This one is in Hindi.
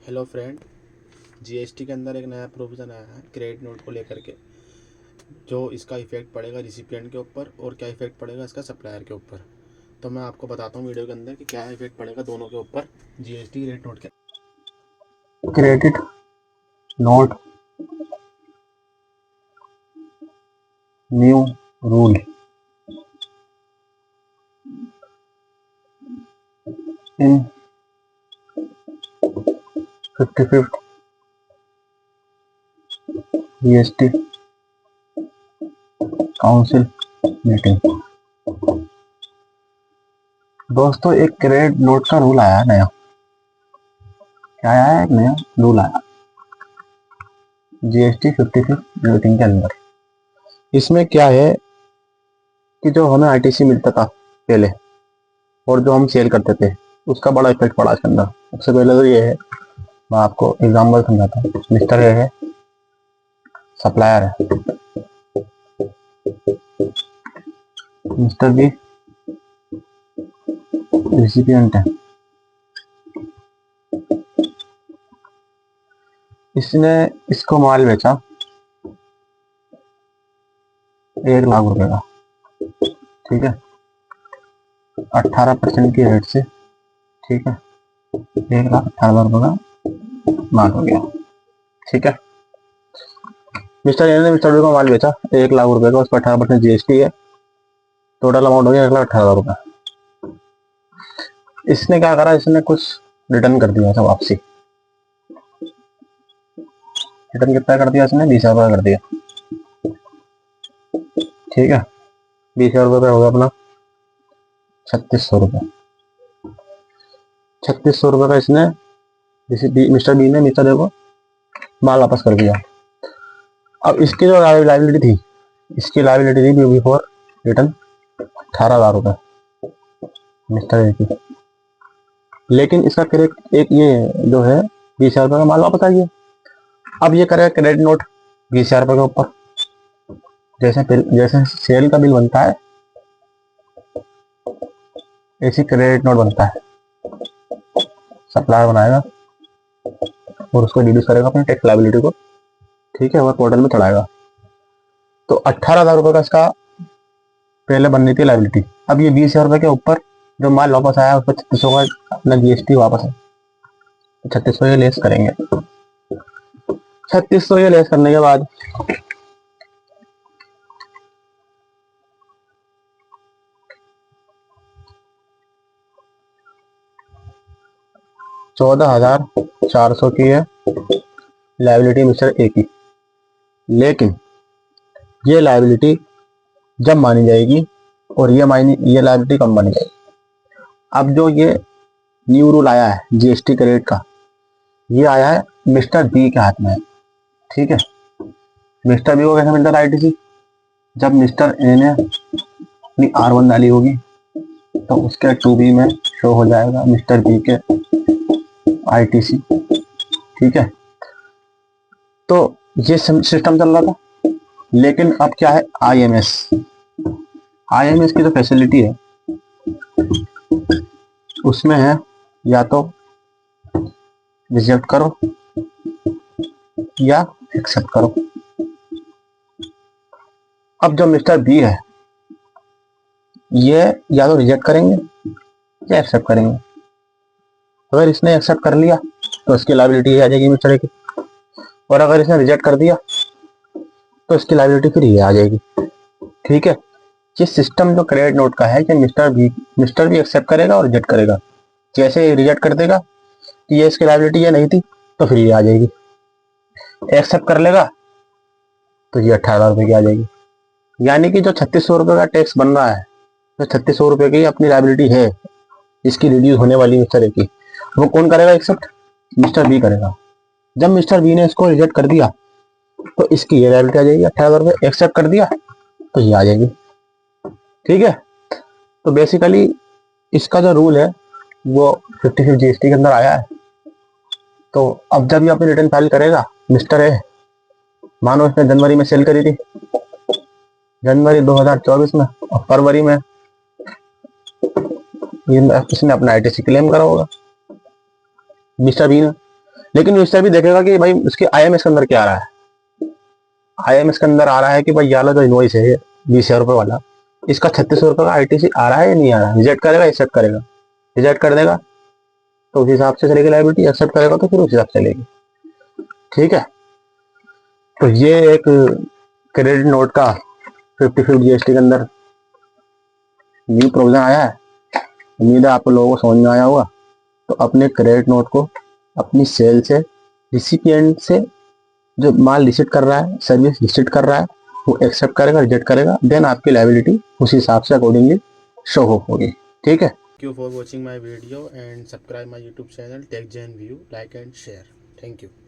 हेलो फ्रेंड, जीएसटी के अंदर एक नया प्रोविज़न आया है क्रेडिट नोट को लेकर के। जो इसका इफेक्ट पड़ेगा रिसिपिएंट के ऊपर और क्या इफेक्ट पड़ेगा इसका सप्लायर के ऊपर। तो मैं आपको बताता हूँ वीडियो के अंदर कि क्या इफेक्ट पड़ेगा दोनों के ऊपर जीएसटी क्रेडिट नोट के। Credit note new rule in 55th GST council meeting. दोस्तों, एक क्रेडिट नोट का रूल आया है नया। क्या आया है? एक नया रूल आया जीएसटी 55th मीटिंग के अंदर। इसमें क्या है कि जो हमें आईटीसी मिलता था पहले और जो हम सेल करते थे उसका बड़ा इफेक्ट पड़ा इसके अंदर। सबसे पहले तो ये है, मैं आपको एग्जाम्पल समझाता हूँ। मिस्टर ए है, सप्लायर है, मिस्टर बी रिसिपिएंट है। इसने इसको माल बेचा 1 लाख रुपए का, ठीक है, 18% की रेट से, ठीक है। 1,18,000 रुपए का माल हो गया, ठीक है। मिस्टर ए ने मिस्टर बी को माल बेचा 1 लाख रुपए का, उस पर 18% जीएसटी है। टोटल अमाउंट हो गया 1,18,000 रुपए। इसने क्या करा, इसने कुछ रिटर्न कर दिया था वापसी। रिटर्न कितना कर दिया इसने? 20,000 रुपए कर दिया, ठीक है। 20,000 रुपए हो गया अपना 3,600 रुपए। 3,600 रुपए का इसने मिस्टर बी ने मिस्टर ए को माल वापस कर दिया। अब इसकी जो लाइबिलिटी थी, इसकी लाइबिलिटी थी बिफोर रिटर्न 18,000 रुपए मिस्टर ए की। लेकिन इसका करेक्ट एक ये जो है 20,000 रुपए का माल वापस आ गया। अब ये करेगा क्रेडिट नोट 20,000 रुपए के ऊपर। जैसे जैसे सेल का बिल बनता है ऐसी क्रेडिट नोट बनता है। सप्लायर बनाएगा और उसको डिड्यूस करेगा अपनी टैक्स लाइबिलिटी को, ठीक है, और पोर्टल में चढ़ाएगा। तो 18,000 रुपए का इसका पहले बननी थी लाइबिलिटी। अब ये 20,000 रुपए के ऊपर जो माल वापस आया उस पर 3,600 का अपना जीएसटी वापस है। 3,600 ये लेस करेंगे। 3,600 ये लेस करने के बाद 14,400 की है लाइबिलिटी मिस्टर ए की। लेकिन ये लाइबिलिटी जब मानी जाएगी और ये लाइबिलिटी कम मानी जाएगी। अब जो ये न्यू रूल आया है जीएसटी क्रेडिट का, ये आया है मिस्टर बी के हाथ में, ठीक है। मिस्टर बी को कैसे मिलता था आईटीसी? जब मिस्टर ए ने अपनी R1 डाली होगी तो उसके 2B में शो हो जाएगा मिस्टर बी के आईटीसी, ठीक है। तो ये सिस्टम चल रहा था। लेकिन अब क्या है, आईएमएस की जो फैसिलिटी है उसमें है या तो रिजेक्ट करो या एक्सेप्ट करो। अब जो मिस्टर बी है ये या तो रिजेक्ट करेंगे या एक्सेप्ट करेंगे। अगर इसने एक्सेप्ट कर लिया तो इसकी लायबिलिटी आ जाएगी मिस्टर ए की, और अगर इसने रिजेक्ट कर दिया तो इसकी लायबिलिटी फिर ये आ जाएगी, ठीक है। ये सिस्टम जो क्रेडिट नोट का है कि मिस्टर बी एक्सेप्ट करेगा और रिजेक्ट करेगा। जैसे रिजेक्ट कर देगा कि ये इसकी लायबिलिटी ये नहीं थी तो फिर ये आ जाएगी। एक्सेप्ट कर लेगा तो ये 18,000 रुपए की आ जाएगी। यानी कि जो 3,600 रुपए का टैक्स बन रहा है, तो 3,600 रुपए की अपनी लायबिलिटी है इसकी रिड्यूस होने वाली मिस्टर ए की, वो कौन करेगा एक्सेप्ट? मिस्टर बी करेगा। जब मिस्टर बी ने इसको रिजेक्ट कर दिया तो इसकी ये लायबिलिटी आ जाएगी 18,000 रुपए। एक्सेप्ट कर दिया तो ये आ जाएगी, ठीक है। तो बेसिकली इसका जो रूल है वो 55 जीएसटी के अंदर आया है। तो अब जब ये अपनी रिटर्न फाइल करेगा मिस्टर ए, मानो इसने जनवरी में सेल करी थी, जनवरी 2024 में, और फरवरी में इसने अपना आईटीसी क्लेम करा होगा मिस्टर बी ने। लेकिन यूजर भी देखेगा कि भाई उसके आईएमएस के अंदर क्या आ रहा है। आईएमएस के अंदर आ रहा है कि भाई यार जो इनवॉइस है 20,000 रुपये वाला, इसका 3600 रुपये का आईटीसी आ रहा है या नहीं आ रहा है। रिजेक्ट करेगा, एक्सेप्ट करेगा, रिजेक्ट कर देगा तो उस हिसाब से चलेगी लाइबिलिटी, एक्सेप्ट करेगा तो फिर उस हिसाब से चलेगी। ठीक है, तो ये एक क्रेडिट नोट का 55 जीएसटी के अंदर न्यू प्रोविजन आया है। उम्मीद है आप लोगों को समझ में आया होगा। तो अपने क्रेडिट नोट को अपनी सेल से, रिसिपिएंट से जो माल रिसीट कर रहा है, सर्विस रिसीट कर रहा है, वो एक्सेप्ट करेगा, रिजेक्ट करेगा, देन आपकी लायबिलिटी उस हिसाब से अकॉर्डिंगली शो होगी। ठीक है, Thank you for watching my video and subscribe my YouTube channel Tech Gen View, like and share. Thank you.